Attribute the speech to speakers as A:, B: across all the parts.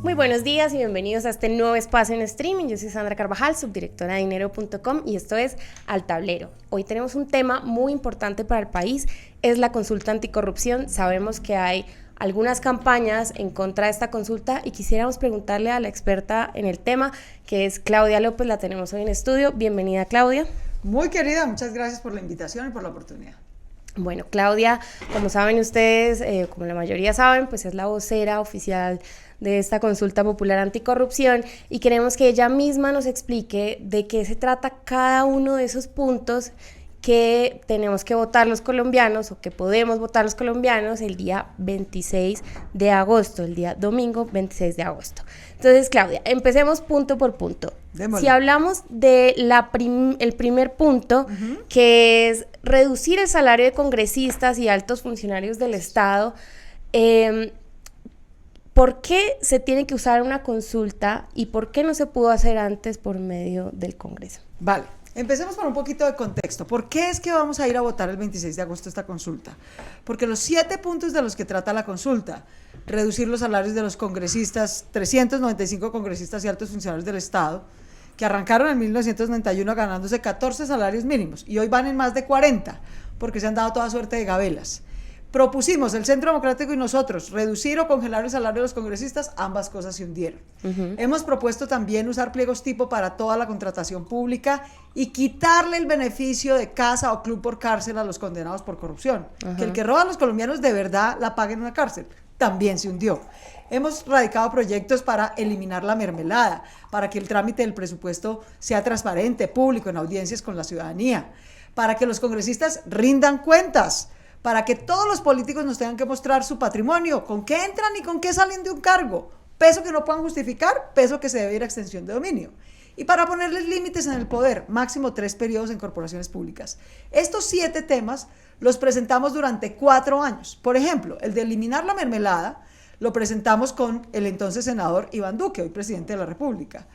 A: Muy buenos días y bienvenidos a este nuevo espacio en streaming. Yo soy Sandra Carvajal, subdirectora de dinero.com, y esto es Al Tablero. Hoy tenemos un tema muy importante para el país, es la consulta anticorrupción. Sabemos que hay algunas campañas en contra de esta consulta y quisiéramos preguntarle a la experta en el tema, que es Claudia López. La tenemos hoy en estudio. Bienvenida, Claudia.
B: Muy querida, muchas gracias por la invitación y por la oportunidad.
A: Bueno, Claudia, como saben ustedes, como la mayoría saben, pues es la vocera oficial de esta consulta popular anticorrupción, y queremos que ella misma nos explique de qué se trata cada uno de esos puntos que tenemos que votar los colombianos, o que podemos votar los colombianos el día 26 de agosto, el día domingo 26 de agosto. Entonces, Claudia, empecemos punto por punto.
B: Démosle.
A: Si hablamos de el primer punto, que es reducir el salario de congresistas y altos funcionarios del Estado, ¿por qué se tiene que usar una consulta y por qué no se pudo hacer antes por medio del Congreso?
B: Vale, empecemos por un poquito de contexto. ¿Por qué es que vamos a ir a votar el 26 de agosto esta consulta? Porque los 7 puntos de los que trata la consulta: reducir los salarios de los congresistas, 395 congresistas y altos funcionarios del Estado, que arrancaron en 1991 ganándose 14 salarios mínimos y hoy van en más de 40, porque se han dado toda suerte de gabelas. Propusimos, el Centro Democrático y nosotros, reducir o congelar el salario de los congresistas. Ambas cosas se hundieron. Hemos propuesto también usar pliegos tipo para toda la contratación pública y quitarle el beneficio de casa o club por cárcel a los condenados por corrupción. Que el que roba a los colombianos de verdad la pague en una cárcel. También se hundió. Hemos radicado proyectos para eliminar la mermelada, para que el trámite del presupuesto sea transparente, público, en audiencias con la ciudadanía, para que los congresistas rindan cuentas, para que todos los políticos nos tengan que mostrar su patrimonio, con qué entran y con qué salen de un cargo, peso que no puedan justificar, peso que se debe ir a extensión de dominio, y para ponerles límites en el poder, máximo 3 periodos en corporaciones públicas. Estos 7 temas los presentamos durante 4 años. Por ejemplo, el de eliminar la mermelada lo presentamos con el entonces senador Iván Duque, hoy presidente de la República.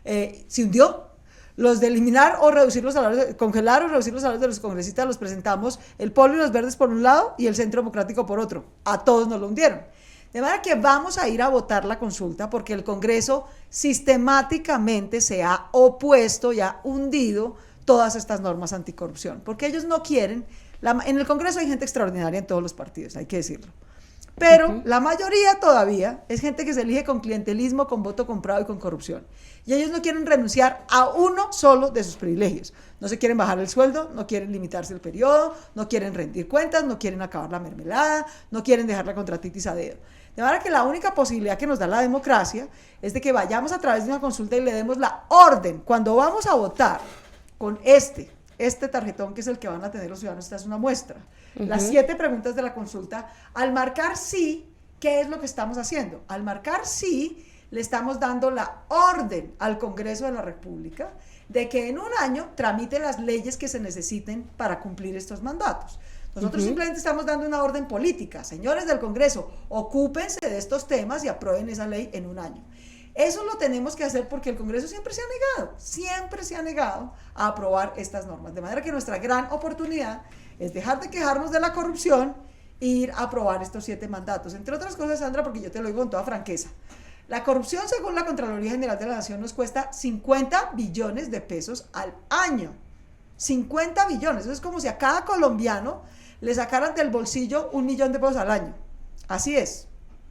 B: Se hundió. Los de eliminar o reducir los salarios, congelar o reducir los salarios de los congresistas, los presentamos el Polo y los Verdes por un lado y el Centro Democrático por otro. A todos nos lo hundieron. De manera que vamos a ir a votar la consulta porque el Congreso sistemáticamente se ha opuesto y ha hundido todas estas normas anticorrupción, porque ellos no quieren. En el Congreso hay gente extraordinaria en todos los partidos, hay que decirlo. Pero la mayoría todavía es gente que se elige con clientelismo, con voto comprado y con corrupción. Y ellos no quieren renunciar a uno solo de sus privilegios. No se quieren bajar el sueldo, no quieren limitarse el periodo, no quieren rendir cuentas, no quieren acabar la mermelada, no quieren dejar la contratitis a dedo. De manera que la única posibilidad que nos da la democracia es de que vayamos a través de una consulta y le demos la orden. Cuando vamos a votar con este tarjetón, que es el que van a tener los ciudadanos, esta es una muestra. Las 7 preguntas de la consulta, al marcar sí, ¿qué es lo que estamos haciendo? Al marcar sí, le estamos dando la orden al Congreso de la República de que en un año tramite las leyes que se necesiten para cumplir estos mandatos. Nosotros simplemente estamos dando una orden política. Señores del Congreso, ocúpense de estos temas y aprueben esa ley en un año. Eso lo tenemos que hacer porque el Congreso siempre se ha negado a aprobar estas normas. De manera que nuestra gran oportunidad es dejar de quejarnos de la corrupción e ir a aprobar estos 7 mandatos. Entre otras cosas, Sandra, porque yo te lo digo con toda franqueza, la corrupción, según la Contraloría General de la Nación, nos cuesta 50 billones de pesos al año. 50 billones. Eso es como si a cada colombiano le sacaran del bolsillo 1 millón de pesos al año. Así es.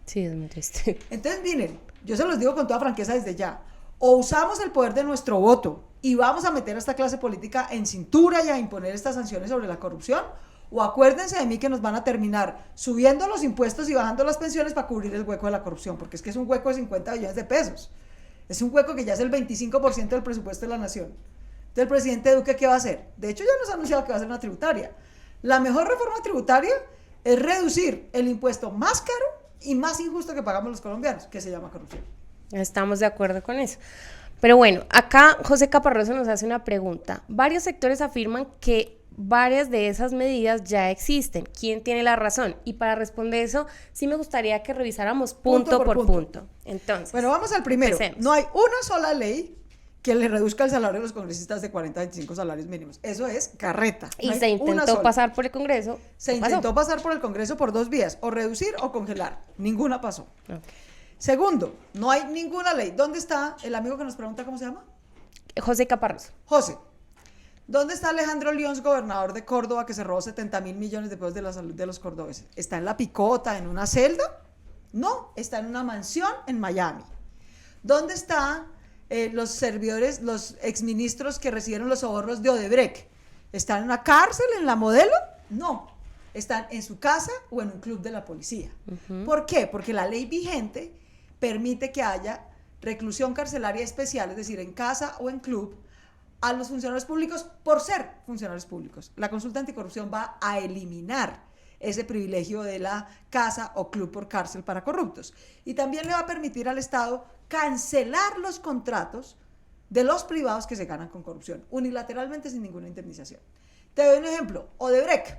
A: Sí, es muy triste.
B: Entonces, miren, yo se los digo con toda franqueza desde ya. O usamos el poder de nuestro voto y vamos a meter a esta clase política en cintura y a imponer estas sanciones sobre la corrupción, o acuérdense de mí que nos van a terminar subiendo los impuestos y bajando las pensiones para cubrir el hueco de la corrupción, porque es que es un hueco de 50 billones de pesos. Es un hueco que ya es el 25% del presupuesto de la nación. Entonces, el presidente Duque, ¿qué va a hacer? De hecho, ya nos ha anunciado que va a hacer una tributaria. La mejor reforma tributaria es reducir el impuesto más caro y más injusto que pagamos los colombianos, que se llama corrupción.
A: Estamos de acuerdo con eso. Pero bueno, acá José Caparrós nos hace una pregunta. Varios sectores afirman que varias de esas medidas ya existen. ¿Quién tiene la razón? Y para responder eso, sí me gustaría que revisáramos punto por punto. Entonces,
B: bueno, vamos al primero.
A: Empecemos.
B: No hay una sola ley que le reduzca el salario de los congresistas de 40 a 25 salarios mínimos. Eso es carreta.
A: Y
B: no
A: se intentó pasar por el Congreso.
B: Se intentó pasar por el Congreso por 2 vías, o reducir o congelar. Ninguna pasó.
A: Okay.
B: Segundo, no hay ninguna ley. ¿Dónde está el amigo que nos pregunta cómo se llama?
A: José Caparrós.
B: José. ¿Dónde está Alejandro Lions, gobernador de Córdoba, que se robó 70.000 millones de pesos de la salud de los cordobeses? ¿Está en la picota, en una celda? No, está en una mansión en Miami. ¿Dónde están los servidores, los exministros que recibieron los sobornos de Odebrecht? ¿Están en una cárcel, en la Modelo? No, están en su casa o en un club de la policía. ¿Por qué? Porque la ley vigente permite que haya reclusión carcelaria especial, es decir, en casa o en club, a los funcionarios públicos por ser funcionarios públicos. La consulta anticorrupción va a eliminar ese privilegio de la casa o club por cárcel para corruptos. Y también le va a permitir al Estado cancelar los contratos de los privados que se ganan con corrupción, unilateralmente sin ninguna indemnización. Te doy un ejemplo. Odebrecht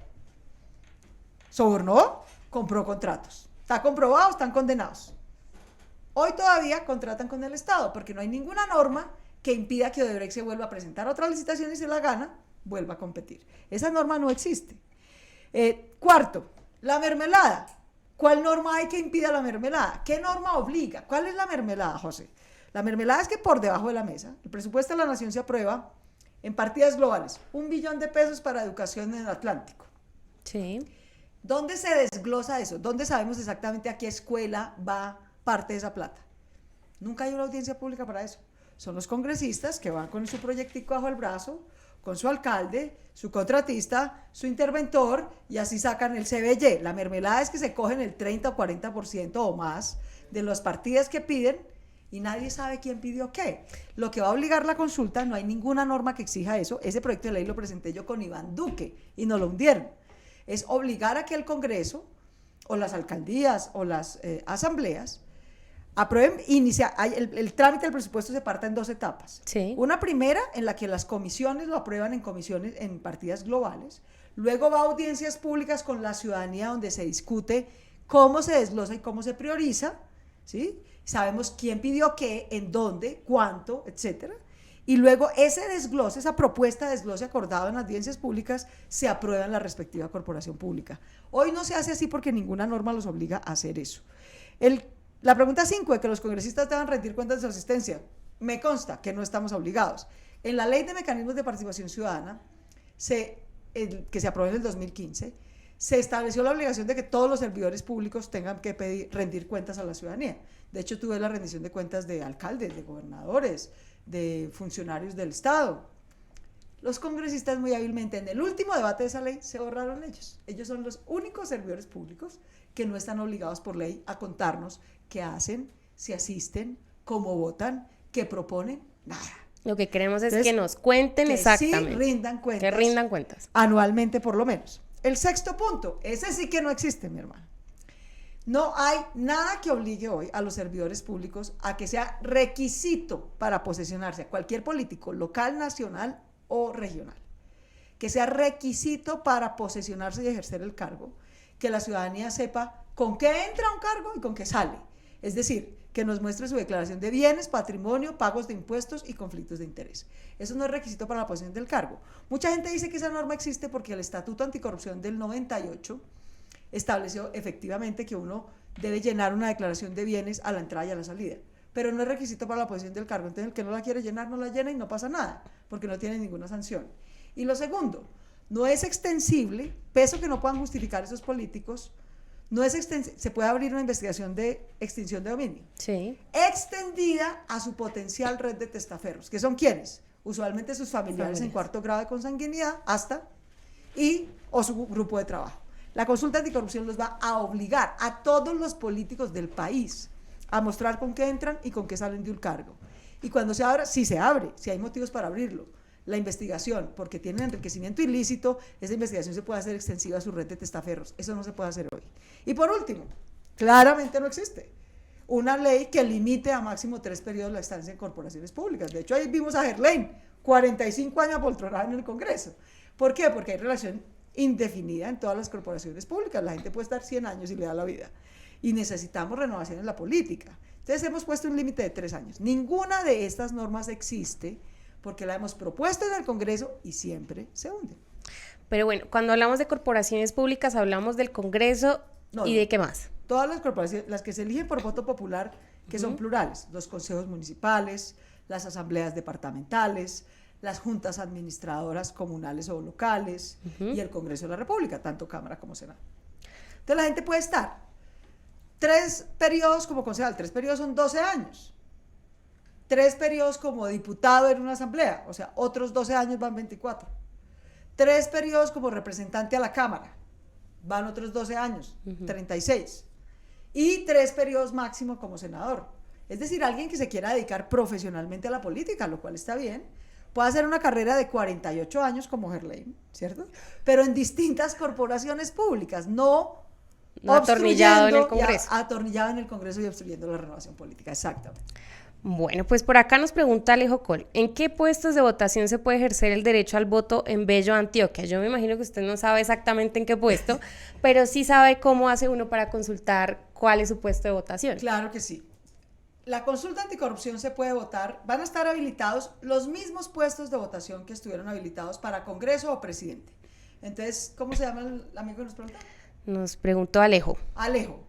B: sobornó, compró contratos. Está comprobado, están condenados. Hoy todavía contratan con el Estado porque no hay ninguna norma que impida que Odebrecht se vuelva a presentar otra licitación y si la gana, vuelva a competir. Esa norma no existe. Cuarto, la mermelada. ¿Cuál norma hay que impida la mermelada? ¿Qué norma obliga? ¿Cuál es la mermelada, José? La mermelada es que por debajo de la mesa, el presupuesto de la Nación se aprueba en partidas globales, 1 billón de pesos para educación en el Atlántico.
A: Sí.
B: ¿Dónde se desglosa eso? ¿Dónde sabemos exactamente a qué escuela va parte de esa plata? Nunca hay una audiencia pública para eso. Son los congresistas que van con su proyectico bajo el brazo, con su alcalde, su contratista, su interventor, y así sacan el CBY. La mermelada es que se cogen el 30 o 40% o más de las partidas que piden y nadie sabe quién pidió qué. Lo que va a obligar la consulta, no hay ninguna norma que exija eso. Ese proyecto de ley lo presenté yo con Iván Duque y nos lo hundieron. Es obligar a que el Congreso o las alcaldías o las asambleas aprueben, el trámite del presupuesto se parta en 2 etapas.
A: Sí.
B: Una primera en la que las comisiones lo aprueban en comisiones, en partidas globales. Luego va a audiencias públicas con la ciudadanía donde se discute cómo se desglosa y cómo se prioriza, ¿sí? Sabemos quién pidió qué, en dónde, cuánto, etcétera. Y luego ese desglose, esa propuesta de desglose acordado en audiencias públicas se aprueba en la respectiva corporación pública. Hoy no se hace así porque ninguna norma los obliga a hacer eso. La pregunta 5 de que los congresistas deban rendir cuentas de su asistencia, me consta que no estamos obligados. En la Ley de Mecanismos de Participación Ciudadana, que se aprobó en el 2015, se estableció la obligación de que todos los servidores públicos tengan que rendir cuentas a la ciudadanía. De hecho, tuve la rendición de cuentas de alcaldes, de gobernadores, de funcionarios del Estado. Los congresistas muy hábilmente en el último debate de esa ley se borraron ellos. Ellos son los únicos servidores públicos que no están obligados por ley a contarnos qué hacen, si asisten, cómo votan, qué proponen, nada.
A: Lo que queremos es
B: Entonces,
A: que nos cuenten
B: que
A: exactamente.
B: sí rindan cuentas.
A: Que rindan cuentas.
B: Anualmente por lo menos. El 6º punto, ese sí que no existe, mi hermano. No hay nada que obligue hoy a los servidores públicos a que sea requisito para posesionarse a cualquier político local, nacional o regional. Que sea requisito para posesionarse y ejercer el cargo, que la ciudadanía sepa con qué entra un cargo y con qué sale. Es decir, que nos muestre su declaración de bienes, patrimonio, pagos de impuestos y conflictos de interés. Eso no es requisito para la posesión del cargo. Mucha gente dice que esa norma existe porque el Estatuto Anticorrupción del 98 estableció efectivamente que uno debe llenar una declaración de bienes a la entrada y a la salida, pero no es requisito para la posesión del cargo. Entonces el que no la quiere llenar no la llena y no pasa nada, porque no tiene ninguna sanción. Y lo segundo, no es extensible, peso que no puedan justificar esos políticos, no es se puede abrir una investigación de extinción de dominio,
A: Sí.
B: extendida a su potencial red de testaferros, que son ¿quiénes? Usualmente sus familiares en 4º grado de consanguinidad, o su grupo de trabajo. La consulta anticorrupción los va a obligar a todos los políticos del país a mostrar con qué entran y con qué salen de un cargo. Y cuando se abra, si se abre, si hay motivos para abrirlo, la investigación, porque tienen enriquecimiento ilícito, esa investigación se puede hacer extensiva a su red de testaferros. Eso no se puede hacer hoy. Y por último, claramente no existe una ley que limite a máximo 3 periodos la estancia en corporaciones públicas. De hecho, ahí vimos a Gerlain, 45 años apoltronada en el Congreso. ¿Por qué? Porque hay relación indefinida en todas las corporaciones públicas. La gente puede estar 100 años y le da la vida. Y necesitamos renovación en la política. Entonces hemos puesto un límite de 3 años. Ninguna de estas normas existe porque la hemos propuesto en el Congreso y siempre se hunde.
A: Pero bueno, cuando hablamos de corporaciones públicas, hablamos del Congreso ¿de qué más?
B: todas las corporaciones, las que se eligen por voto popular, que son plurales, los consejos municipales, las asambleas departamentales, las juntas administradoras comunales o locales y el Congreso de la República, tanto Cámara como Senado. Entonces la gente puede estar 3 periodos como concejal, 3 periodos son 12 años, 3 periodos como diputado en una asamblea, o sea, otros 12 años van 24, 3 periodos como representante a la Cámara, van otros 12 años, 36, y 3 periodos máximo como senador. Es decir, alguien que se quiera dedicar profesionalmente a la política, lo cual está bien, puede hacer una carrera de 48 años como Gerlain, ¿cierto? Pero en distintas corporaciones públicas, no
A: atornillado en el Congreso.
B: Atornillado en el Congreso y obstruyendo la renovación política, exactamente.
A: Bueno, pues por acá nos pregunta Alejo Col, ¿en qué puestos de votación se puede ejercer el derecho al voto en Bello, Antioquia? Yo me imagino que usted no sabe exactamente en qué puesto, pero sí sabe cómo hace uno para consultar cuál es su puesto de votación.
B: Claro que sí. La consulta anticorrupción se puede votar, van a estar habilitados los mismos puestos de votación que estuvieron habilitados para Congreso o presidente. Entonces, ¿cómo se llama el amigo que nos pregunta?
A: Nos preguntó Alejo.
B: Alejo.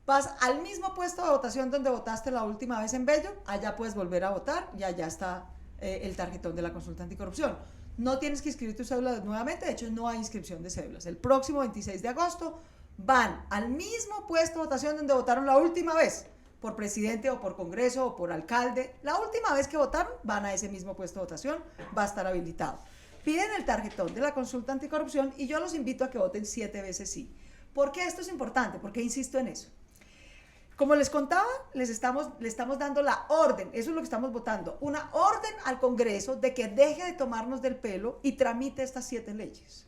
B: Vas al mismo puesto de votación donde votaste la última vez en Bello, allá puedes volver a votar y allá está el tarjetón de la consulta anticorrupción. No tienes que inscribir tu cédula nuevamente, de hecho no hay inscripción de cédulas. El próximo 26 de agosto van al mismo puesto de votación donde votaron la última vez, por presidente o por congreso o por alcalde. La última vez que votaron van a ese mismo puesto de votación, va a estar habilitado. Piden el tarjetón de la consulta anticorrupción y yo los invito a que voten 7 veces sí. ¿Por qué esto es importante? ¿Por qué insisto en eso? Como les contaba, le estamos dando la orden, eso es lo que estamos votando, una orden al Congreso de que deje de tomarnos del pelo y tramite estas 7 leyes.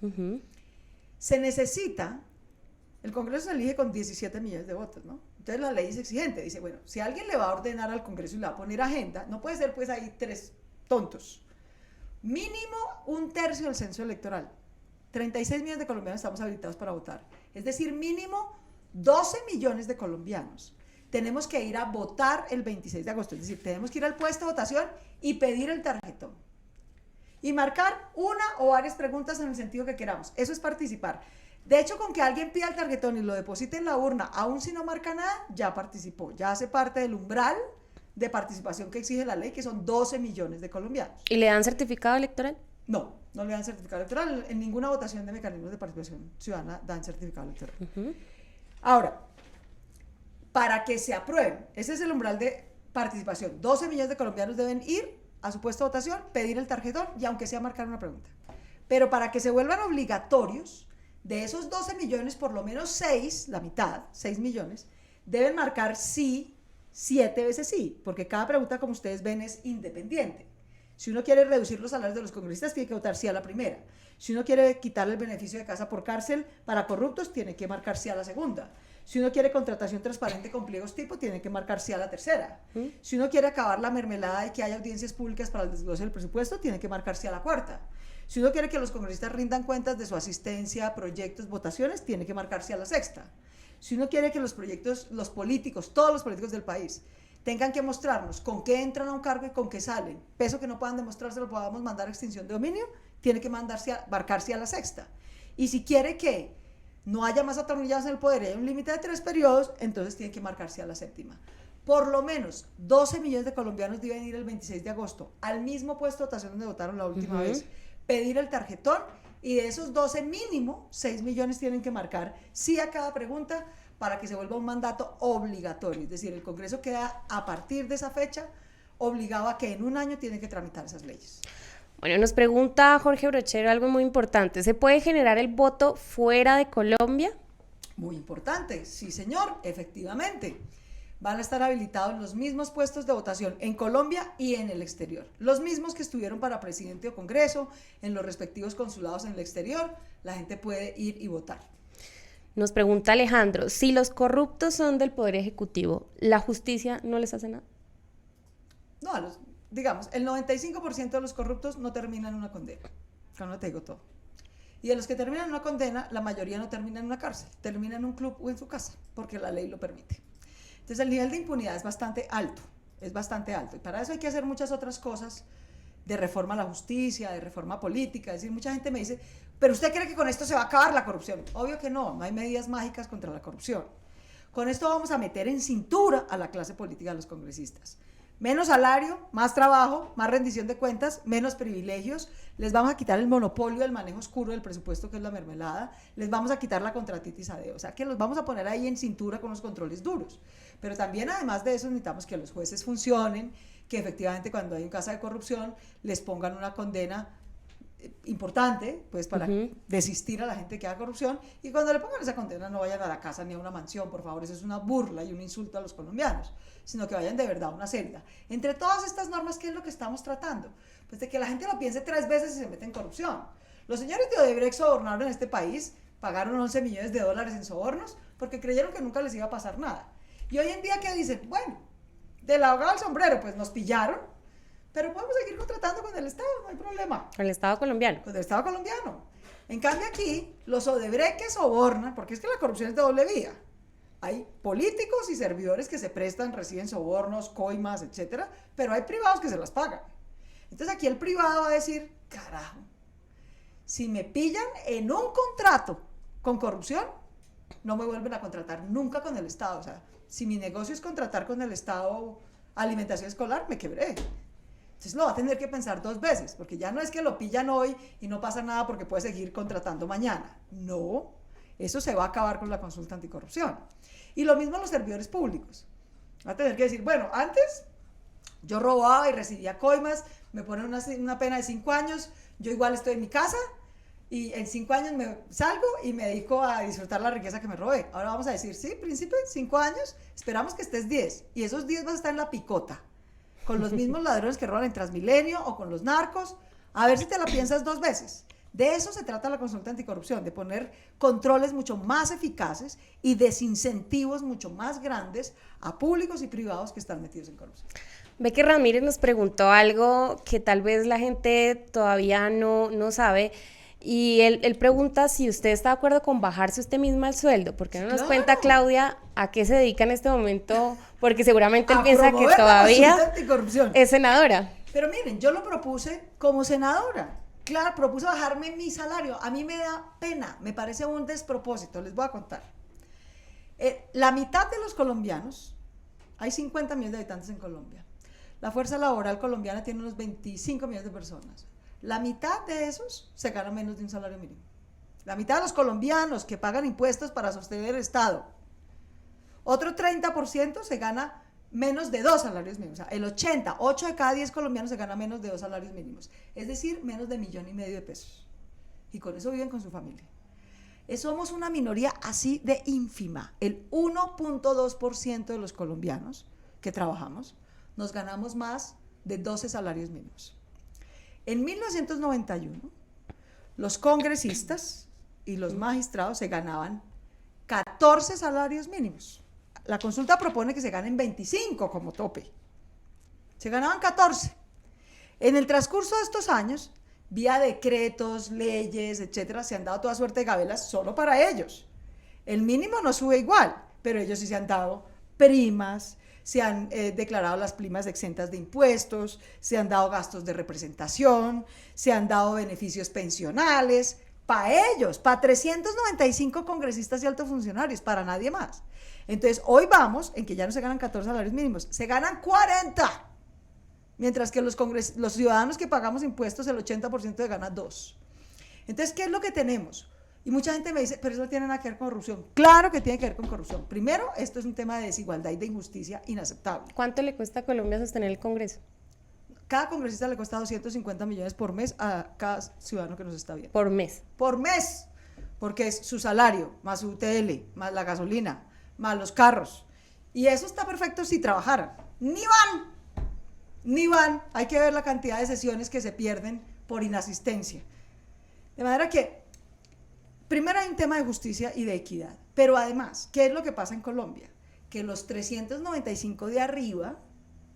B: Se necesita, el Congreso se elige con 17 millones de votos, ¿no? Entonces la ley es exigente, dice, bueno, si alguien le va a ordenar al Congreso y le va a poner agenda, no puede ser pues ahí 3 tontos. Mínimo 1/3 del censo electoral. 36 millones de colombianos estamos habilitados para votar. Es decir, mínimo 12 millones de colombianos. Tenemos que ir a votar el 26 de agosto, es decir, tenemos que ir al puesto de votación y pedir el tarjetón. Y marcar una o varias preguntas en el sentido que queramos. Eso es participar. De hecho, con que alguien pida el tarjetón y lo deposite en la urna, aún si no marca nada, ya participó, ya hace parte del umbral de participación que exige la ley, que son 12 millones de colombianos.
A: ¿Y le dan certificado electoral?
B: No, no le dan certificado electoral. En ninguna votación de mecanismos de participación ciudadana dan certificado electoral. Ahora, para que se aprueben, ese es el umbral de participación. 12 millones de colombianos deben ir a su puesto de votación, pedir el tarjetón y aunque sea marcar una pregunta. Pero para que se vuelvan obligatorios, de esos 12 millones, por lo menos 6, la mitad, 6 millones, deben marcar sí 7 veces sí, porque cada pregunta, como ustedes ven, es independiente. Si uno quiere reducir los salarios de los congresistas, tiene que votar sí a la primera. Si uno quiere quitarle el beneficio de casa por cárcel para corruptos, tiene que marcar sí a la segunda. Si uno quiere contratación transparente con pliegos tipo, tiene que marcar sí a la tercera. Si uno quiere acabar la mermelada y que haya audiencias públicas para el desglose del presupuesto, tiene que marcar sí a la cuarta. Si uno quiere que los congresistas rindan cuentas de su asistencia, proyectos, votaciones, tiene que marcar sí a la sexta. Si uno quiere que los proyectos, los políticos, todos los políticos del país, tengan que mostrarnos con qué entran a un cargo y con qué salen, peso que no puedan demostrarse lo podamos mandar a extinción de dominio, tiene que marcarse a la sexta. Y si quiere que no haya más atornillados en el poder y hay un límite de 3 periodos, entonces tiene que marcarse a la séptima. Por lo menos 12 millones de colombianos deben ir el 26 de agosto al mismo puesto de votación donde votaron la última vez, pedir el tarjetón y de esos 12 mínimo 6 millones tienen que marcar sí a cada pregunta para que se vuelva un mandato obligatorio. Es decir, el Congreso queda a partir de esa fecha obligado a que en un año tiene que tramitar esas leyes.
A: Bueno, nos pregunta Jorge Brochero algo muy importante. ¿Se puede generar el voto fuera de Colombia?
B: Muy importante, sí señor, efectivamente. Van a estar habilitados los mismos puestos de votación en Colombia y en el exterior. Los mismos que estuvieron para presidente o congreso, en los respectivos consulados en el exterior, la gente puede ir y votar.
A: Nos pregunta Alejandro, si los corruptos son del Poder Ejecutivo, ¿la justicia no les hace nada?
B: No, digamos, el 95% de los corruptos no terminan en una condena. Acá no te digo todo. Y de los que terminan en una condena, la mayoría no termina en una cárcel, termina en un club o en su casa, porque la ley lo permite. Entonces el nivel de impunidad es bastante alto, y para eso hay que hacer muchas otras cosas de reforma a la justicia, de reforma política. Es decir, mucha gente me dice, pero ¿usted cree que con esto se va a acabar la corrupción? Obvio que no hay medidas mágicas contra la corrupción. Con esto vamos a meter en cintura a la clase política de los congresistas. Menos salario, más trabajo, más rendición de cuentas, menos privilegios. Les vamos a quitar el monopolio del manejo oscuro del presupuesto, que es la mermelada. Les vamos a quitar la contratitis a dedo. O sea, que los vamos a poner ahí en cintura con los controles duros. Pero también, además de eso, necesitamos que los jueces funcionen, que efectivamente cuando hay un caso de corrupción les pongan una condena importante, pues para desistir a la gente que haga corrupción, y cuando le pongan esa condena no vayan a la casa ni a una mansión, por favor, eso es una burla y un insulto a los colombianos, sino que vayan de verdad a una celda. Entre todas estas normas, ¿qué es lo que estamos tratando? Pues de que la gente lo piense 3 veces y se mete en corrupción. Los señores de Odebrecht sobornaron en este país, pagaron $11 millones en sobornos porque creyeron que nunca les iba a pasar nada. Y hoy en día, ¿qué dicen? Bueno, del ahogado al sombrero, pues nos pillaron, pero podemos seguir contratando con el Estado, no hay problema.
A: Con el Estado colombiano.
B: Con el Estado colombiano. En cambio aquí, los Odebrecht que sobornan, porque es que la corrupción es de doble vía. Hay políticos y servidores que se prestan, reciben sobornos, coimas, etcétera, pero hay privados que se las pagan. Entonces aquí el privado va a decir, carajo, si me pillan en un contrato con corrupción, no me vuelven a contratar nunca con el Estado. O sea, si mi negocio es contratar con el Estado alimentación escolar, me quebré. Entonces lo va a tener que pensar 2 veces, porque ya no es que lo pillan hoy y no pasa nada porque puede seguir contratando mañana. No, eso se va a acabar con la consulta anticorrupción. Y lo mismo los servidores públicos. Va a tener que decir, bueno, antes yo robaba y recibía coimas, me ponen una pena de 5 años, yo igual estoy en mi casa y en 5 años me salgo y me dedico a disfrutar la riqueza que me robé. Ahora vamos a decir, sí, príncipe, 5 años, esperamos que estés 10 y esos 10 vas a estar en la picota con los mismos ladrones que roban en Transmilenio o con los narcos, a ver si te la piensas 2 veces. De eso se trata la consulta anticorrupción, de poner controles mucho más eficaces y desincentivos mucho más grandes a públicos y privados que están metidos en corrupción.
A: Becky Ramírez nos preguntó algo que tal vez la gente todavía no sabe, y él pregunta si usted está de acuerdo con bajarse usted misma el sueldo. ¿Por qué no nos cuenta, Claudia, a qué se dedica en este momento? Porque seguramente él piensa que todavía es senadora.
B: Pero miren, yo lo propuse como senadora. Claro, propuse bajarme mi salario. A mí me da pena, me parece un despropósito. Les voy a contar. La mitad de los colombianos, hay 50 millones de habitantes en Colombia. La fuerza laboral colombiana tiene unos 25 millones de personas. La mitad de esos se gana menos de un salario mínimo. La mitad de los colombianos que pagan impuestos para sostener el Estado. Otro 30% se gana menos de 2 salarios mínimos. O sea, el 8 de cada 10 colombianos se gana menos de 2 salarios mínimos. Es decir, menos de $1,5 millones de pesos. Y con eso viven con su familia. Somos una minoría así de ínfima. El 1.2% de los colombianos que trabajamos nos ganamos más de 12 salarios mínimos. En 1991, los congresistas y los magistrados se ganaban 14 salarios mínimos. La consulta propone que se ganen 25 como tope. Se ganaban 14. En el transcurso de estos años, vía decretos, leyes, etcétera, se han dado toda suerte de gabelas solo para ellos. El mínimo no sube igual, pero ellos sí se han dado primas, se han declarado las primas exentas de impuestos, se han dado gastos de representación, se han dado beneficios pensionales, para ellos, para 395 congresistas y altos funcionarios, para nadie más. Entonces, hoy vamos en que ya no se ganan 14 salarios mínimos, se ganan 40, mientras que los ciudadanos que pagamos impuestos, el 80% se gana 2. Entonces, ¿qué es lo que tenemos? Y mucha gente me dice, pero eso no tiene nada que ver con corrupción. Claro que tiene que ver con corrupción. Primero, esto es un tema de desigualdad y de injusticia inaceptable.
A: ¿Cuánto le cuesta a Colombia sostener el Congreso?
B: Cada congresista le cuesta 250 millones por mes a cada ciudadano que nos está viendo.
A: ¿Por mes?
B: Por mes, porque es su salario, más su UTL, más la gasolina, más los carros. Y eso está perfecto si trabajaran. Ni van. Hay que ver la cantidad de sesiones que se pierden por inasistencia. De manera que, primero hay un tema de justicia y de equidad. Pero además, ¿qué es lo que pasa en Colombia? Que los 395 de arriba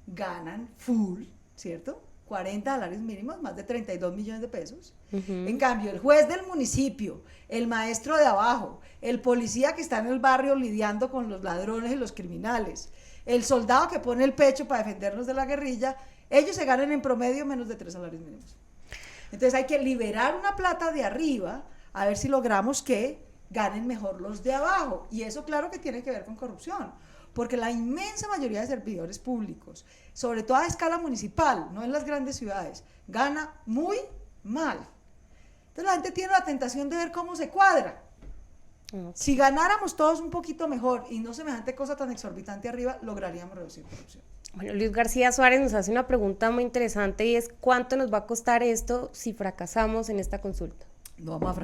B: ganan full, ¿cierto? 40 salarios mínimos, más de 32 millones de pesos. En cambio, el juez del municipio, el maestro de abajo, el policía que está en el barrio lidiando con los ladrones y los criminales, el soldado que pone el pecho para defendernos de la guerrilla, ellos se ganan en promedio menos de 3 salarios mínimos. Entonces hay que liberar una plata de arriba, a ver si logramos que ganen mejor los de abajo. Y eso claro que tiene que ver con corrupción, porque la inmensa mayoría de servidores públicos, sobre todo a escala municipal, no en las grandes ciudades, gana muy mal. Entonces la gente tiene la tentación de ver cómo se cuadra. Okay. Si ganáramos todos un poquito mejor y no semejante cosa tan exorbitante arriba, lograríamos reducir corrupción.
A: Bueno, Luis García Suárez nos hace una pregunta muy interesante y es ¿cuánto nos va a costar esto si fracasamos en esta consulta?
B: No vamos a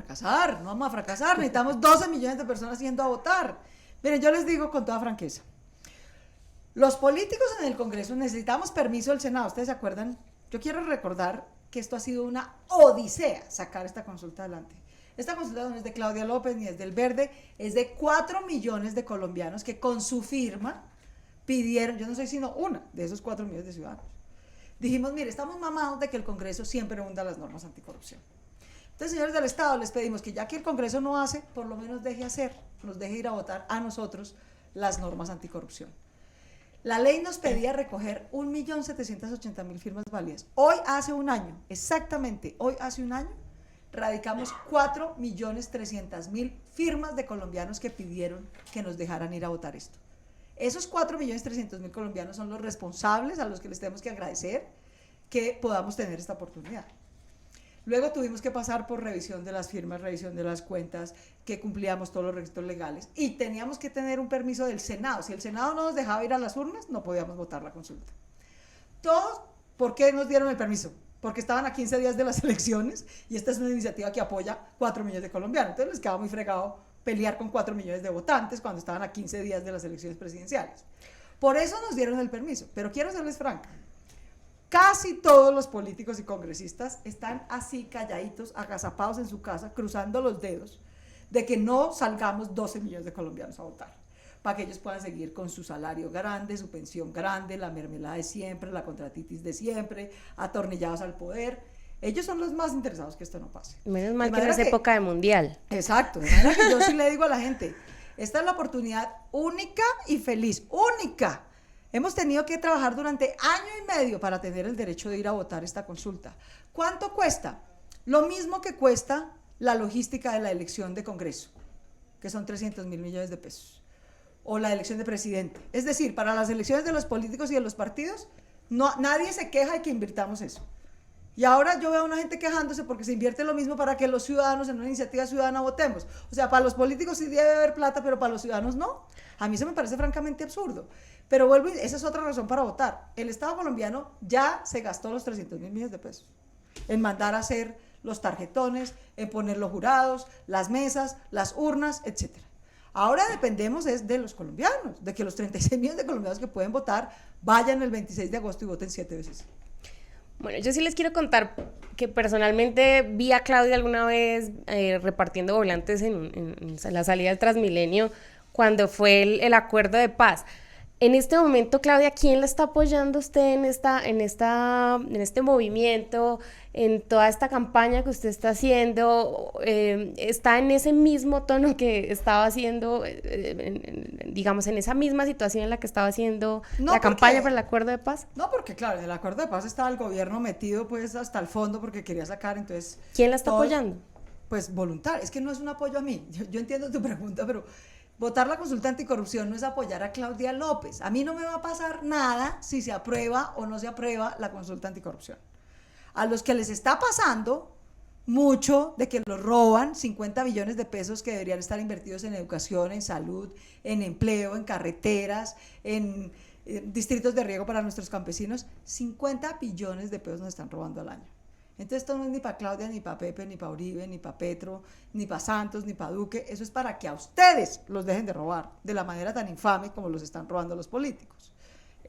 B: fracasar, necesitamos 12 millones de personas yendo a votar. Miren, yo les digo con toda franqueza, los políticos en el Congreso necesitamos permiso del Senado, ¿ustedes se acuerdan? Yo quiero recordar que esto ha sido una odisea sacar esta consulta adelante. Esta consulta no es de Claudia López ni es del Verde, es de 4 millones de colombianos que con su firma pidieron, yo no soy sino una de esos 4 millones de ciudadanos. Dijimos, mire, estamos mamados de que el Congreso siempre hunda las normas anticorrupción. Entonces, señores del Estado, les pedimos que ya que el Congreso no hace, por lo menos deje hacer, nos deje ir a votar a nosotros las normas anticorrupción. La ley nos pedía recoger 1.780.000 firmas válidas. Hoy hace un año, exactamente, hoy hace un año, radicamos 4.300.000 firmas de colombianos que pidieron que nos dejaran ir a votar esto. Esos 4.300.000 colombianos son los responsables a los que les tenemos que agradecer que podamos tener esta oportunidad. Luego tuvimos que pasar por revisión de las firmas, revisión de las cuentas, que cumplíamos todos los requisitos legales y teníamos que tener un permiso del Senado. Si el Senado no nos dejaba ir a las urnas, no podíamos votar la consulta. Todos, ¿por qué nos dieron el permiso? Porque estaban a 15 días de las elecciones y esta es una iniciativa que apoya 4 millones de colombianos. Entonces les quedaba muy fregado pelear con 4 millones de votantes cuando estaban a 15 días de las elecciones presidenciales. Por eso nos dieron el permiso, pero quiero serles franca. Casi todos los políticos y congresistas están así calladitos, agazapados en su casa, cruzando los dedos de que no salgamos 12 millones de colombianos a votar, para que ellos puedan seguir con su salario grande, su pensión grande, la mermelada de siempre, la contratitis de siempre, atornillados al poder. Ellos son los más interesados que esto no pase.
A: Menos mal que no es época de mundial.
B: Exacto, de manera que yo sí le digo a la gente, esta es la oportunidad única y feliz, única. Hemos tenido que trabajar durante año y medio para tener el derecho de ir a votar esta consulta. ¿Cuánto cuesta? Lo mismo que cuesta la logística de la elección de Congreso, que son 300.000 millones de pesos, o la elección de presidente. Es decir, para las elecciones de los políticos y de los partidos, nadie se queja de que invirtamos eso. Y ahora yo veo a una gente quejándose porque se invierte lo mismo para que los ciudadanos en una iniciativa ciudadana votemos. O sea, para los políticos sí debe haber plata, pero para los ciudadanos no. A mí eso me parece francamente absurdo. Pero vuelvo, esa es otra razón para votar. El Estado colombiano ya se gastó los 300.000 millones de pesos en mandar a hacer los tarjetones, en poner los jurados, las mesas, las urnas, etc. Ahora dependemos es de los colombianos, de que los 36 millones de colombianos que pueden votar vayan el 26 de agosto y voten 7 veces.
A: Bueno, yo sí les quiero contar que personalmente vi a Claudia alguna vez repartiendo volantes en la salida del Transmilenio cuando fue el acuerdo de paz. En este momento, Claudia, ¿quién la está apoyando usted en este movimiento, en toda esta campaña que usted está haciendo? ¿Está en ese mismo tono que estaba haciendo, digamos, en esa misma situación en la que estaba haciendo campaña para el acuerdo de paz?
B: No, porque claro, en el acuerdo de paz estaba el gobierno metido pues hasta el fondo porque quería sacar, entonces...
A: ¿Quién la está apoyando?
B: Pues voluntario, es que no es un apoyo a mí, yo entiendo tu pregunta, pero... Votar la consulta anticorrupción no es apoyar a Claudia López. A mí no me va a pasar nada si se aprueba o no se aprueba la consulta anticorrupción. A los que les está pasando mucho de que los roban 50 billones de pesos que deberían estar invertidos en educación, en salud, en empleo, en carreteras, en distritos de riego para nuestros campesinos, 50 billones de pesos nos están robando al año. Entonces esto no es ni para Claudia, ni para Pepe, ni para Uribe, ni para Petro, ni para Santos, ni para Duque. Eso es para que a ustedes los dejen de robar de la manera tan infame como los están robando los políticos.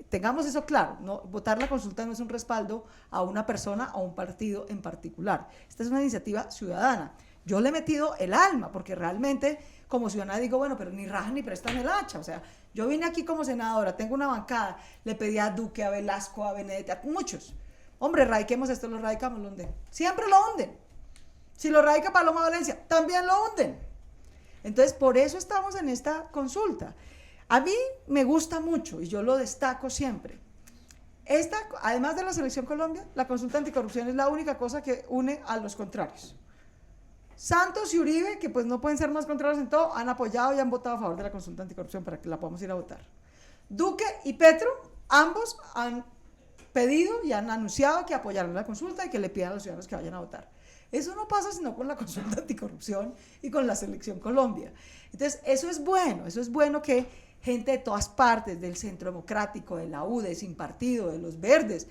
B: Tengamos eso claro, ¿no? Votar la consulta no es un respaldo a una persona o a un partido en particular. Esta es una iniciativa ciudadana. Yo le he metido el alma, porque realmente como ciudadana digo, bueno, pero ni rajan ni prestan el hacha. O sea, yo vine aquí como senadora, tengo una bancada, le pedí a Duque, a Velasco, a Benedetti, a muchos. Hombre, radiquemos esto, lo radicamos, lo hunden. Siempre lo hunden. Si lo radica Paloma Valencia, también lo hunden. Entonces, por eso estamos en esta consulta. A mí me gusta mucho, y yo lo destaco siempre. Esta, además de la Selección Colombia, la consulta anticorrupción es la única cosa que une a los contrarios. Santos y Uribe, que pues no pueden ser más contrarios en todo, han apoyado y han votado a favor de la consulta anticorrupción para que la podamos ir a votar. Duque y Petro, ambos han pedido y han anunciado que apoyaron la consulta y que le pidan a los ciudadanos que vayan a votar. Eso no pasa sino con la consulta anticorrupción y con la Selección Colombia. Entonces, eso es bueno que gente de todas partes, del Centro Democrático, de la UDE, Sin Partido, de los Verdes,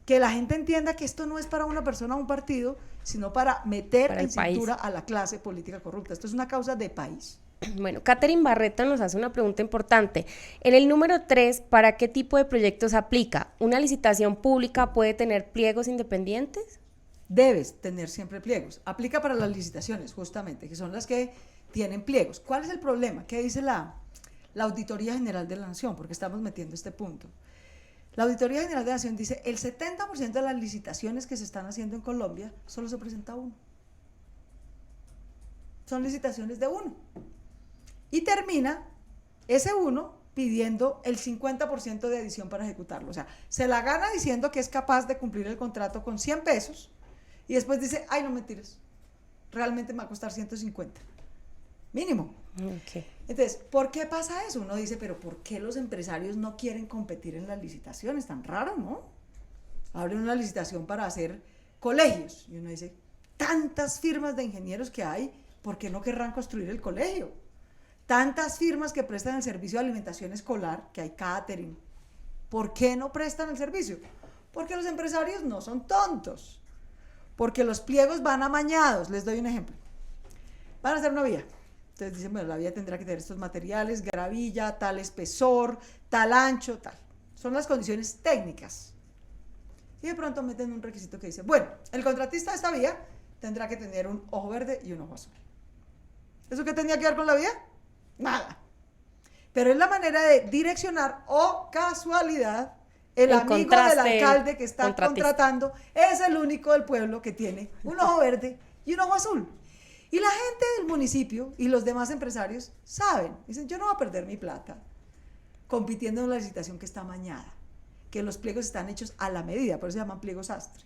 B: que la gente entienda que esto no es para una persona o un partido, sino para meter en cintura a la clase política corrupta. Esto es una causa de país.
A: Bueno, Catherine Barreto nos hace una pregunta importante. En el número 3, ¿para qué tipo de proyectos aplica? ¿Una licitación pública puede tener pliegos independientes?
B: Debes tener siempre pliegos. Aplica para las licitaciones, justamente, que son las que tienen pliegos. ¿Cuál es el problema? ¿Qué dice la Auditoría General de la Nación? Porque estamos metiendo este punto. La Auditoría General de la Nación dice el 70% de las licitaciones que se están haciendo en Colombia solo se presenta uno. Son licitaciones de uno. Y termina ese uno pidiendo el 50% de adición para ejecutarlo. O sea, se la gana diciendo que es capaz de cumplir el contrato con 100 pesos y después dice, ay, no mentiras, realmente me va a costar 150. Mínimo.
A: Okay.
B: Entonces, ¿por qué pasa eso? Uno dice, pero ¿por qué los empresarios no quieren competir en las licitaciones? Tan raro, ¿no? Abren una licitación para hacer colegios y uno dice, tantas firmas de ingenieros que hay, ¿por qué no querrán construir el colegio? Tantas firmas que prestan el servicio de alimentación escolar, que hay catering, ¿por qué no prestan el servicio? Porque los empresarios no son tontos, porque los pliegos van amañados. Les doy un ejemplo. Van a hacer una vía. Entonces dicen, bueno, la vía tendrá que tener estos materiales, gravilla, tal espesor, tal ancho, tal. Son las condiciones técnicas. Y de pronto meten un requisito que dice, bueno, el contratista de esta vía tendrá que tener un ojo verde y un ojo azul. ¿Eso qué tenía que ver con la vía? Nada. Pero es la manera de direccionar, o casualidad, el amigo del alcalde que está contratando es el único del pueblo que tiene un ojo verde y un ojo azul. Y la gente del municipio y los demás empresarios saben, dicen, yo no voy a perder mi plata compitiendo en una licitación que está amañada, que los pliegos están hechos a la medida, por eso se llaman pliegos sastre.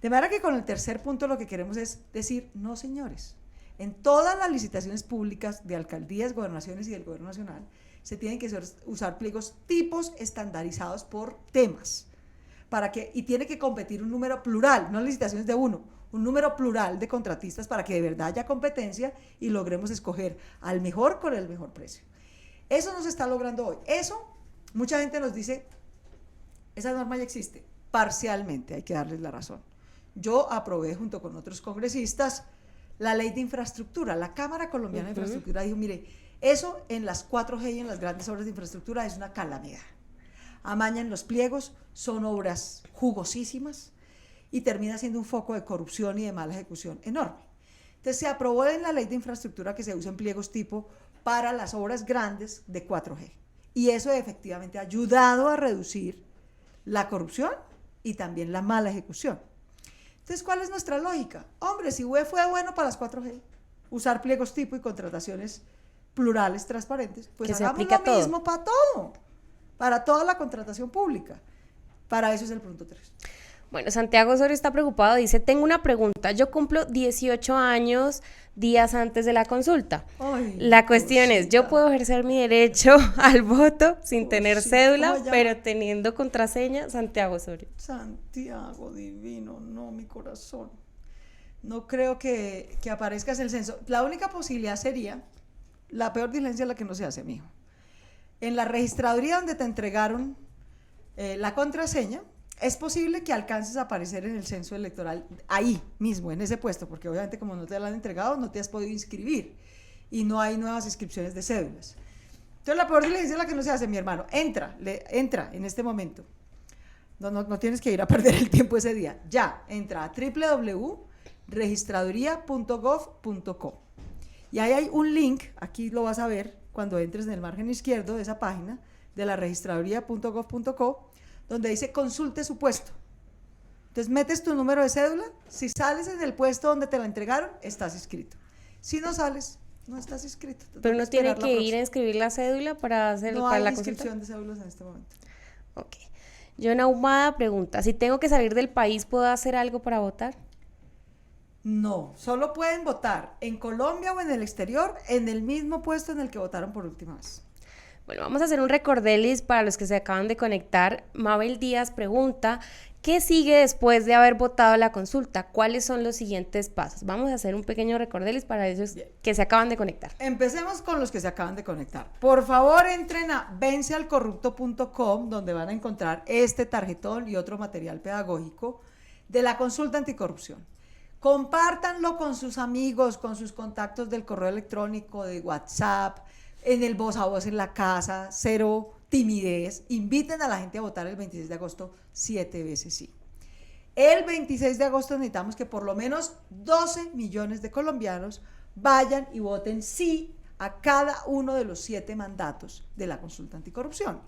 B: De manera que con el tercer punto lo que queremos es decir, no señores, en todas las licitaciones públicas de alcaldías, gobernaciones y del gobierno nacional, se tienen que usar pliegos tipos estandarizados por temas, y tiene que competir un número plural, no licitaciones de uno, un número plural de contratistas para que de verdad haya competencia y logremos escoger al mejor con el mejor precio. Eso no se está logrando hoy. Eso, mucha gente nos dice, esa norma ya existe, parcialmente, hay que darles la razón. Yo aprobé junto con otros congresistas la ley de infraestructura. La Cámara Colombiana de Infraestructura dijo, mire, eso en las 4G y en las grandes obras de infraestructura es una calamidad. Amañan los pliegos, son obras jugosísimas y termina siendo un foco de corrupción y de mala ejecución enorme. Entonces se aprobó en la ley de infraestructura que se usen pliegos tipo para las obras grandes de 4G. Y eso efectivamente ha ayudado a reducir la corrupción y también la mala ejecución. Entonces, ¿cuál es nuestra lógica? Hombre, si fue bueno para las 4G, usar pliegos tipo y contrataciones plurales, transparentes, pues hagamos lo mismo para todo, para toda la contratación pública. Para eso es el punto 3.
A: Bueno, Santiago Osorio está preocupado, dice, tengo una pregunta, yo cumplo 18 años días antes de la consulta.
B: Ay,
A: la cuestión es, yo puedo ejercer mi derecho al voto sin tener cédula, pero teniendo contraseña, Santiago Osorio.
B: Santiago divino, no, mi corazón. No creo que aparezcas en el censo. La única posibilidad sería, la peor diligencia es la que no se hace, mijo. En la registraduría donde te entregaron la contraseña, es posible que alcances a aparecer en el censo electoral ahí mismo, en ese puesto, porque obviamente como no te la han entregado, no te has podido inscribir y no hay nuevas inscripciones de cédulas. Entonces la peor diligencia es la que no se hace, mi hermano. Entra en este momento. No tienes que ir a perder el tiempo ese día. Ya, entra a www.registraduría.gov.co y ahí hay un link, aquí lo vas a ver cuando entres en el margen izquierdo de esa página de la registraduría.gov.co, donde dice consulte su puesto. Entonces metes tu número de cédula, si sales en el puesto donde te la entregaron, estás inscrito. Si no sales, no estás inscrito.
A: Pero no tiene que ir a inscribir la cédula para hacer
B: no
A: para
B: hay
A: la
B: inscripción de cédulas en este momento.
A: Ok. John Ahumada pregunta, si tengo que salir del país, ¿puedo hacer algo para votar?
B: No, solo pueden votar en Colombia o en el exterior en el mismo puesto en el que votaron por última vez.
A: Bueno, vamos a hacer un recordelis para los que se acaban de conectar. Mabel Díaz pregunta, ¿qué sigue después de haber votado la consulta? ¿Cuáles son los siguientes pasos? Vamos a hacer un pequeño recordelis para esos que se acaban de conectar.
B: Empecemos con los que se acaban de conectar. Por favor, entren a vencealcorrupto.com, donde van a encontrar este tarjetón y otro material pedagógico de la consulta anticorrupción. Compártanlo con sus amigos, con sus contactos del correo electrónico, de WhatsApp, en el voz a voz en la casa, cero timidez. Inviten a la gente a votar el 26 de agosto 7 veces sí. El 26 de agosto necesitamos que por lo menos 12 millones de colombianos vayan y voten sí a cada uno de los 7 mandatos de la consulta anticorrupción.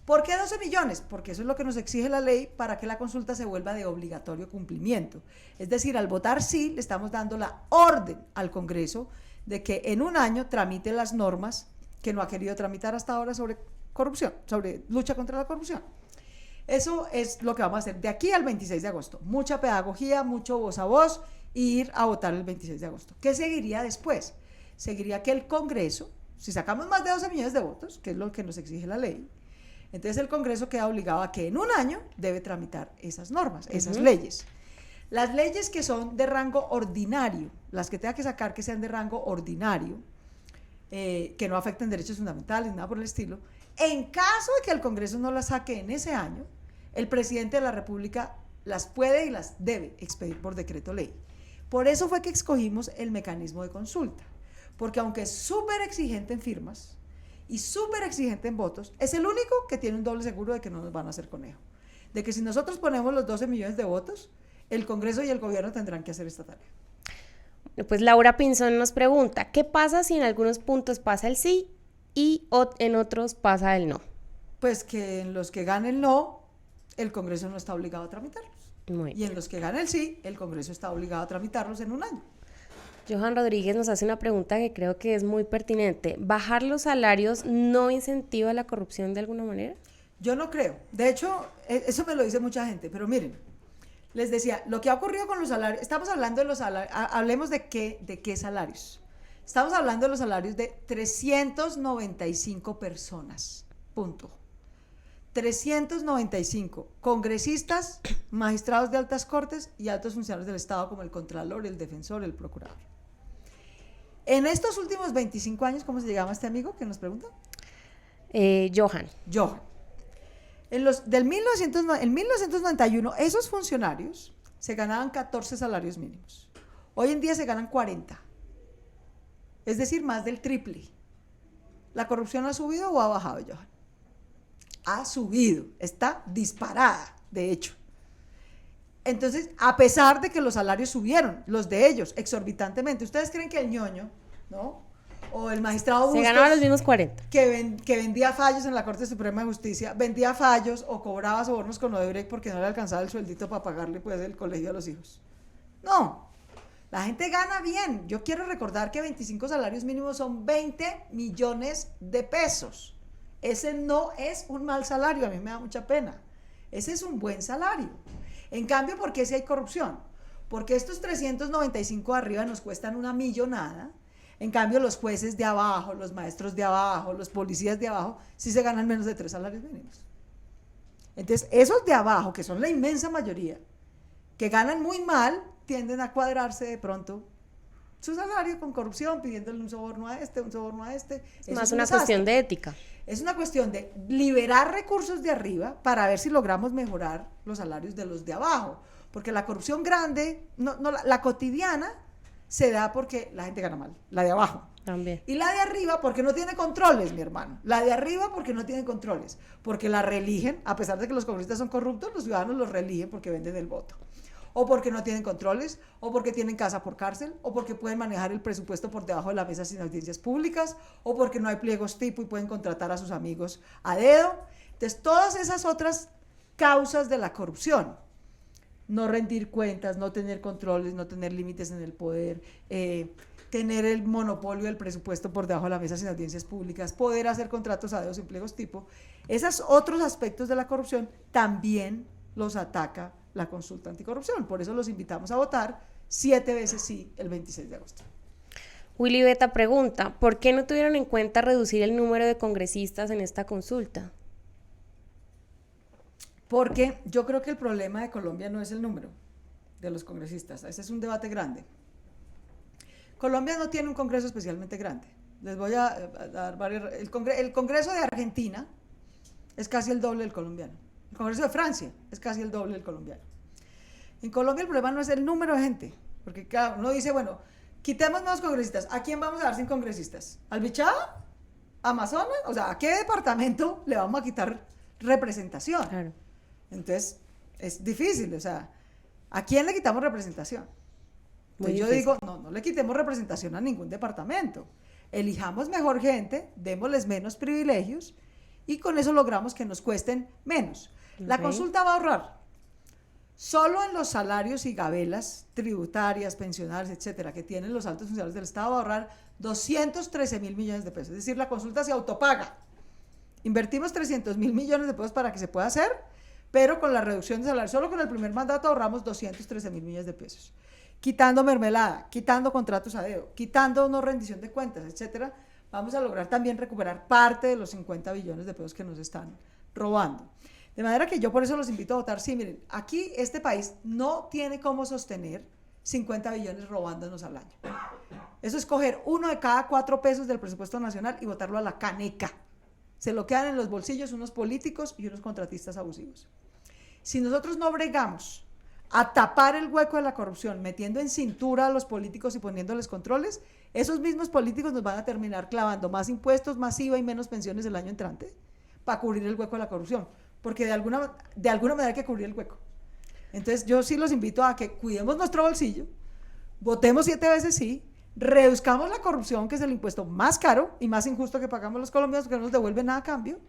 B: ¿Por qué 12 millones? Porque eso es lo que nos exige la ley para que la consulta se vuelva de obligatorio cumplimiento. Es decir, al votar sí, le estamos dando la orden al Congreso de que en un año tramite las normas que no ha querido tramitar hasta ahora sobre corrupción, sobre lucha contra la corrupción. Eso es lo que vamos a hacer de aquí al 26 de agosto. Mucha pedagogía, mucho voz a voz y ir a votar el 26 de agosto. ¿Qué seguiría después? Seguiría que el Congreso, si sacamos más de 12 millones de votos, que es lo que nos exige la ley, entonces el Congreso queda obligado a que en un año debe tramitar esas normas, esas leyes. Las leyes que son de rango ordinario, las que tenga que sacar que sean de rango ordinario, que no afecten derechos fundamentales, nada por el estilo, en caso de que el Congreso no las saque en ese año, el presidente de la República las puede y las debe expedir por decreto ley. Por eso fue que escogimos el mecanismo de consulta, porque aunque es súper exigente en firmas y súper exigente en votos, es el único que tiene un doble seguro de que no nos van a hacer conejo, de que si nosotros ponemos los 12 millones de votos, el Congreso y el gobierno tendrán que hacer esta tarea.
A: Pues Laura Pinzón nos pregunta, ¿qué pasa si en algunos puntos pasa el sí y en otros pasa el no?
B: Pues que en los que gane el no, el Congreso no está obligado a tramitarlos.
A: Muy
B: y
A: bien.
B: En los que gane el sí, el Congreso está obligado a tramitarlos en un año.
A: Johan Rodríguez nos hace una pregunta que creo que es muy pertinente. ¿Bajar los salarios no incentiva la corrupción de alguna manera?
B: Yo no creo. De hecho, eso me lo dice mucha gente, pero miren, les decía, lo que ha ocurrido con los salarios, estamos hablando de los salarios, hablemos de qué salarios. Estamos hablando de los salarios de 395 personas, punto. 395 congresistas, magistrados de altas cortes y altos funcionarios del Estado como el Contralor, el Defensor, el Procurador. En estos últimos 25 años, ¿cómo se llama este amigo que nos pregunta?
A: Johan.
B: En 1991, esos funcionarios se ganaban 14 salarios mínimos. Hoy en día se ganan 40. Es decir, más del triple. ¿La corrupción ha subido o ha bajado, Johan? Ha subido, está disparada, de hecho. Entonces, a pesar de que los salarios subieron, los de ellos, exorbitantemente, ¿ustedes creen que el ñoño, ¿no? O el magistrado Bustos,
A: se ganaba los mismos 40.
B: que vendía fallos en la Corte Suprema de Justicia, vendía fallos o cobraba sobornos con Odebrecht porque no le alcanzaba el sueldito para pagarle pues el colegio a los hijos? No, la gente gana bien. Yo quiero recordar que 25 salarios mínimos son 20 millones de pesos. Ese no es un mal salario, a mí me da mucha pena. Ese es un buen salario. En cambio, ¿por qué si hay corrupción? Porque estos 395 de arriba nos cuestan una millonada. En cambio, los jueces de abajo, los maestros de abajo, los policías de abajo, sí se ganan menos de 3 salarios mínimos. Entonces, esos de abajo, que son la inmensa mayoría, que ganan muy mal, tienden a cuadrarse de pronto su salario con corrupción, pidiéndole un soborno a este, un soborno a este.
A: Es más una cuestión de ética.
B: Es una cuestión de liberar recursos de arriba para ver si logramos mejorar los salarios de los de abajo. Porque la corrupción grande, la cotidiana, se da porque la gente gana mal, la de abajo.
A: También.
B: Y la de arriba porque no tiene controles, mi hermano. La de arriba porque no tiene controles. Porque la reeligen, a pesar de que los congresistas son corruptos, los ciudadanos los reeligen porque venden el voto. O porque no tienen controles, o porque tienen casa por cárcel, o porque pueden manejar el presupuesto por debajo de la mesa sin audiencias públicas, o porque no hay pliegos tipo y pueden contratar a sus amigos a dedo. Entonces, todas esas otras causas de la corrupción, no rendir cuentas, no tener controles, no tener límites en el poder, tener el monopolio del presupuesto por debajo de la mesa sin audiencias públicas, poder hacer contratos a dedo sin pliegos tipo, esos otros aspectos de la corrupción también los ataca la consulta anticorrupción. Por eso los invitamos a votar 7 veces sí el 26 de agosto.
A: Willy Beta pregunta, ¿por qué no tuvieron en cuenta reducir el número de congresistas en esta consulta?
B: Porque yo creo que el problema de Colombia no es el número de los congresistas, ese es un debate grande. Colombia no tiene un congreso especialmente grande. Les voy a dar varios. El congreso de Argentina es casi el doble del colombiano. El congreso de Francia es casi el doble del colombiano. En Colombia el problema no es el número de gente, porque cada uno dice, bueno, quitemos más congresistas. ¿A quién vamos a dar sin congresistas? ¿Al Bichá? ¿Amazonas? O sea, ¿a qué departamento le vamos a quitar representación?
A: Claro.
B: Entonces, es difícil, o sea, ¿a quién le quitamos representación? Entonces yo digo, no le quitemos representación a ningún departamento. Elijamos mejor gente, démosles menos privilegios y con eso logramos que nos cuesten menos. La consulta va a ahorrar. Solo en los salarios y gabelas tributarias, pensionales, etcétera, que tienen los altos funcionarios del Estado va a ahorrar 213.000 millones de pesos. Es decir, la consulta se autopaga. Invertimos 300.000 millones de pesos para que se pueda hacer, pero con la reducción de salario, solo con el primer mandato ahorramos 213.000 millones de pesos. Quitando mermelada, quitando contratos a dedo, quitando no rendición de cuentas, etcétera, vamos a lograr también recuperar parte de los 50 billones de pesos que nos están robando. De manera que yo por eso los invito a votar. Sí, miren, aquí este país no tiene cómo sostener 50 billones robándonos al año. Eso es coger 1 de cada 4 pesos del presupuesto nacional y botarlo a la caneca. Se lo quedan en los bolsillos unos políticos y unos contratistas abusivos. Si nosotros no bregamos a tapar el hueco de la corrupción, metiendo en cintura a los políticos y poniéndoles controles, esos mismos políticos nos van a terminar clavando más impuestos, más IVA y menos pensiones el año entrante para cubrir el hueco de la corrupción, porque de alguna manera hay que cubrir el hueco. Entonces yo sí los invito a que cuidemos nuestro bolsillo, votemos 7 veces sí, reduzcamos la corrupción, que es el impuesto más caro y más injusto que pagamos los colombianos, que no nos devuelve nada a cambio,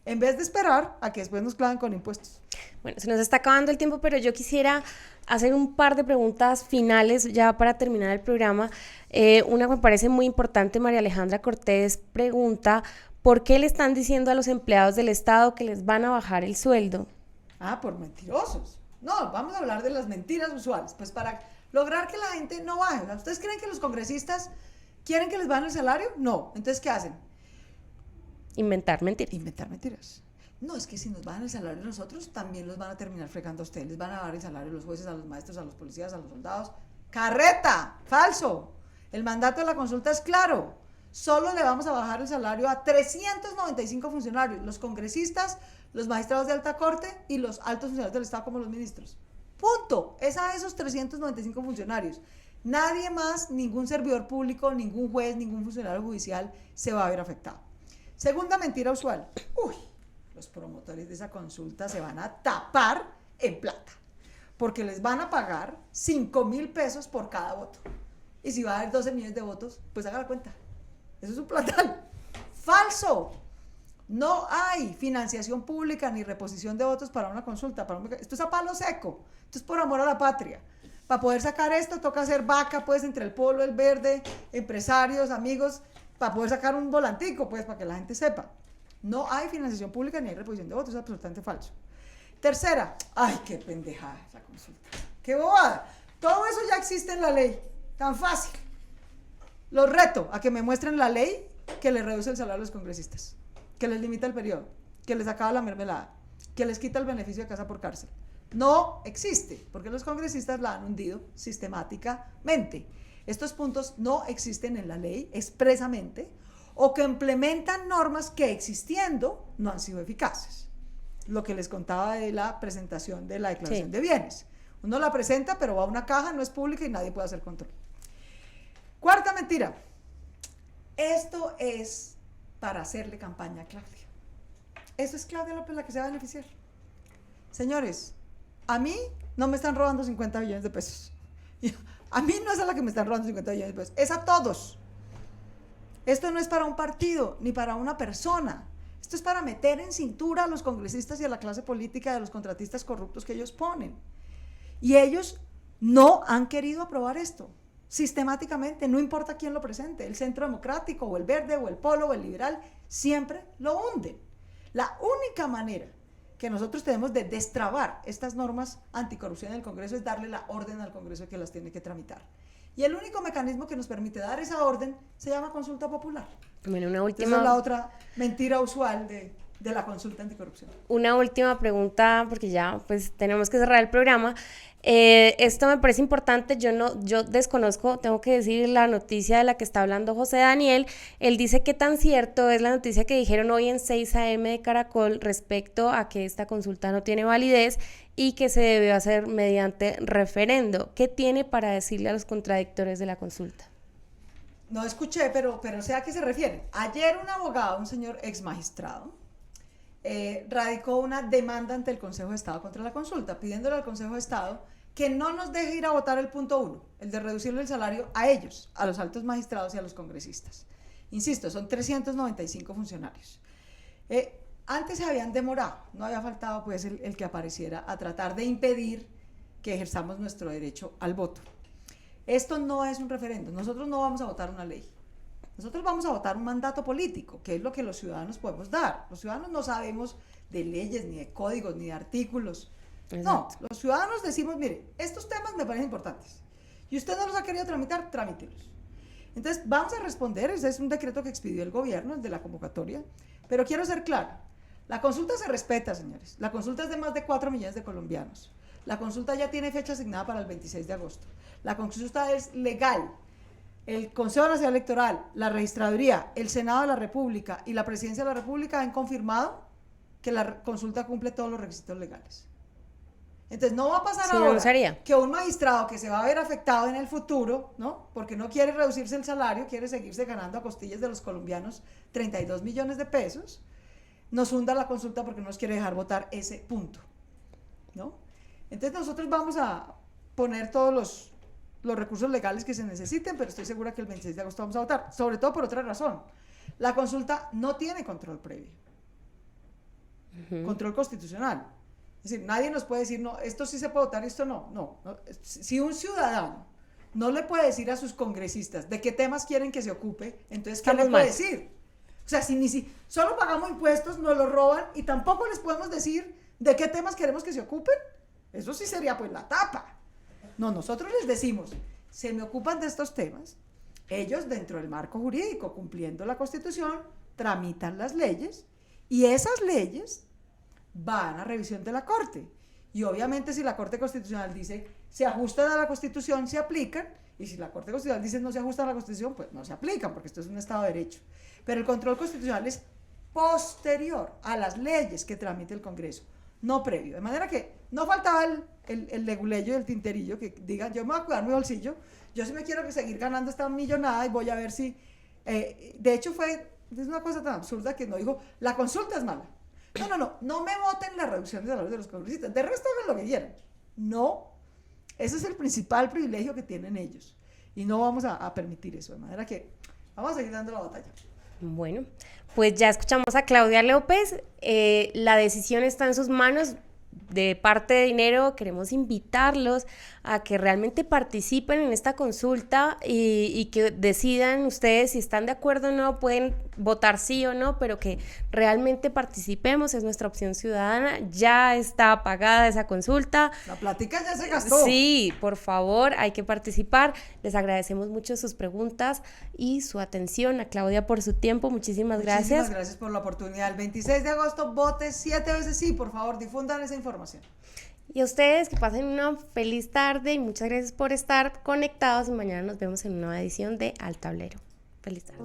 B: en vez de esperar a que después nos claven con impuestos.
A: Bueno, se nos está acabando el tiempo, pero yo quisiera hacer un par de preguntas finales ya para terminar el programa. Una que me parece muy importante, María Alejandra Cortés pregunta, ¿por qué le están diciendo a los empleados del Estado que les van a bajar el sueldo?
B: Por mentirosos. No, vamos a hablar de las mentiras usuales, pues para lograr que la gente no baje. ¿Ustedes creen que los congresistas quieren que les bajen el salario? No. Entonces, ¿qué hacen?
A: Inventar mentiras.
B: Inventar mentiras. No, es que si nos bajan el salario a nosotros, también los van a terminar fregando a ustedes. Les van a bajar el salario a los jueces, a los maestros, a los policías, a los soldados. ¡Carreta! ¡Falso! El mandato de la consulta es claro. Solo le vamos a bajar el salario a 395 funcionarios, los congresistas, los magistrados de alta corte y los altos funcionarios del Estado como los ministros. Punto. Es a esos 395 funcionarios. Nadie más, ningún servidor público, ningún juez, ningún funcionario judicial se va a ver afectado. Segunda mentira usual. Los promotores de esa consulta se van a tapar en plata, porque les van a pagar 5.000 pesos por cada voto. Y si va a haber 12 millones de votos, pues haga la cuenta. Eso es un platal. ¡Falso! No hay financiación pública ni reposición de votos para una consulta. Esto es a palo seco. Esto es por amor a la patria. Para poder sacar esto toca hacer vaca, pues, entre el polo, el verde, empresarios, amigos, para poder sacar un volantico, pues, para que la gente sepa. No hay financiación pública ni hay reposición de votos, es absolutamente falso. Tercera, ¡ay, qué pendejada esa consulta! ¡Qué bobada! Todo eso ya existe en la ley, tan fácil. Los reto a que me muestren la ley que les reduce el salario a los congresistas, que les limita el periodo, que les acaba la mermelada, que les quita el beneficio de casa por cárcel. No existe, porque los congresistas la han hundido sistemáticamente. Estos puntos no existen en la ley expresamente, o que implementan normas que existiendo no han sido eficaces. Lo que les contaba de la presentación de la declaración de bienes. Uno la presenta, pero va a una caja, no es pública y nadie puede hacer control. Cuarta mentira. Esto es para hacerle campaña a Claudia. Eso es Claudia López la que se va a beneficiar. Señores, a mí no me están robando 50 billones de pesos. A mí no es a la que me están robando 50 billones de pesos, es a todos. Esto no es para un partido ni para una persona. Esto es para meter en cintura a los congresistas y a la clase política de los contratistas corruptos que ellos ponen. Y ellos no han querido aprobar esto. Sistemáticamente, no importa quién lo presente, el Centro Democrático o el Verde o el Polo o el Liberal, siempre lo hunden. La única manera que nosotros tenemos de destrabar estas normas anticorrupción en el Congreso es darle la orden al Congreso que las tiene que tramitar. Y el único mecanismo que nos permite dar esa orden se llama consulta popular.
A: Bueno, una última...
B: Esa es la otra mentira usual de la consulta anticorrupción.
A: Una última pregunta, porque ya pues tenemos que cerrar el programa. Esto me parece importante, yo desconozco, tengo que decir la noticia de la que está hablando José Daniel. Él dice que tan cierto es la noticia que dijeron hoy en 6 AM de Caracol respecto a que esta consulta no tiene validez y que se debe hacer mediante referendo. ¿Qué tiene para decirle a los contradictores de la consulta?
B: No escuché, pero sé a qué se refiere. Ayer un abogado, un señor ex magistrado, radicó una demanda ante el Consejo de Estado contra la consulta, pidiéndole al Consejo de Estado que no nos deje ir a votar el punto 1, el de reducirle el salario a ellos, a los altos magistrados y a los congresistas. Insisto, son 395 funcionarios. Antes se habían demorado, no había faltado pues el que apareciera a tratar de impedir que ejerzamos nuestro derecho al voto. Esto no es un referendo, nosotros no vamos a votar una ley. Nosotros vamos a votar un mandato político, que es lo que los ciudadanos podemos dar. Los ciudadanos no sabemos de leyes, ni de códigos, ni de artículos. Exacto. No, los ciudadanos decimos, mire, estos temas me parecen importantes. Y usted no los ha querido tramitar, tramítelos. Entonces, vamos a responder, ese es un decreto que expidió el gobierno, el de la convocatoria, pero quiero ser claro, la consulta se respeta, señores. La consulta es de más de 4 millones de colombianos. La consulta ya tiene fecha asignada para el 26 de agosto. La consulta es legal. El Consejo Nacional Electoral, la Registraduría, el Senado de la República y la Presidencia de la República han confirmado que la consulta cumple todos los requisitos legales. Entonces no va a pasar ahora que un magistrado que se va a ver afectado en el futuro, ¿no? Porque no quiere reducirse el salario, quiere seguirse ganando a costillas de los colombianos 32 millones de pesos, nos hunda la consulta porque no nos quiere dejar votar ese punto, ¿no? Entonces nosotros vamos a poner todos los recursos legales que se necesiten, pero estoy segura que el 26 de agosto vamos a votar, sobre todo por otra razón. La consulta no tiene control previo, control constitucional. Es decir, nadie nos puede decir, no, esto sí se puede votar, esto no. Si un ciudadano no le puede decir a sus congresistas de qué temas quieren que se ocupe, entonces, ¿qué le puede decir? O sea, si solo pagamos impuestos, nos lo roban y tampoco les podemos decir de qué temas queremos que se ocupen, eso sí sería pues la tapa. No, nosotros les decimos, se me ocupan de estos temas, ellos dentro del marco jurídico, cumpliendo la Constitución, tramitan las leyes y esas leyes van a revisión de la Corte. Y obviamente si la Corte Constitucional dice se ajustan a la Constitución, se aplican, y si la Corte Constitucional dice no se ajustan a la Constitución, pues no se aplican, porque esto es un Estado de Derecho. Pero el control constitucional es posterior a las leyes que tramite el Congreso, no previo. De manera que no faltaba el leguleyo y el tinterillo que digan, yo me voy a cuidar mi bolsillo, yo sí me quiero seguir ganando esta millonada y voy a ver si... de hecho es una cosa tan absurda que no dijo, la consulta es mala. No me voten la reducción de salarios de los congresistas, de resto hagan lo que quieran. No, ese es el principal privilegio que tienen ellos y no vamos a permitir eso, de manera que vamos a seguir dando la batalla.
A: Bueno, pues ya escuchamos a Claudia López, la decisión está en sus manos. De parte de Dinero queremos invitarlos a que realmente participen en esta consulta y que decidan ustedes si están de acuerdo o no, pueden votar sí o no, pero que realmente participemos, es nuestra opción ciudadana, ya está pagada esa consulta.
B: La plática ya se gastó.
A: Sí, por favor, hay que participar. Les agradecemos mucho sus preguntas y su atención. A Claudia por su tiempo, muchísimas gracias.
B: Muchísimas gracias por la oportunidad. El 26 de agosto, vote 7 veces sí, por favor, difundan esa información.
A: Y a ustedes que pasen una feliz tarde y muchas gracias por estar conectados y mañana nos vemos en una nueva edición de Al Tablero. Feliz tarde.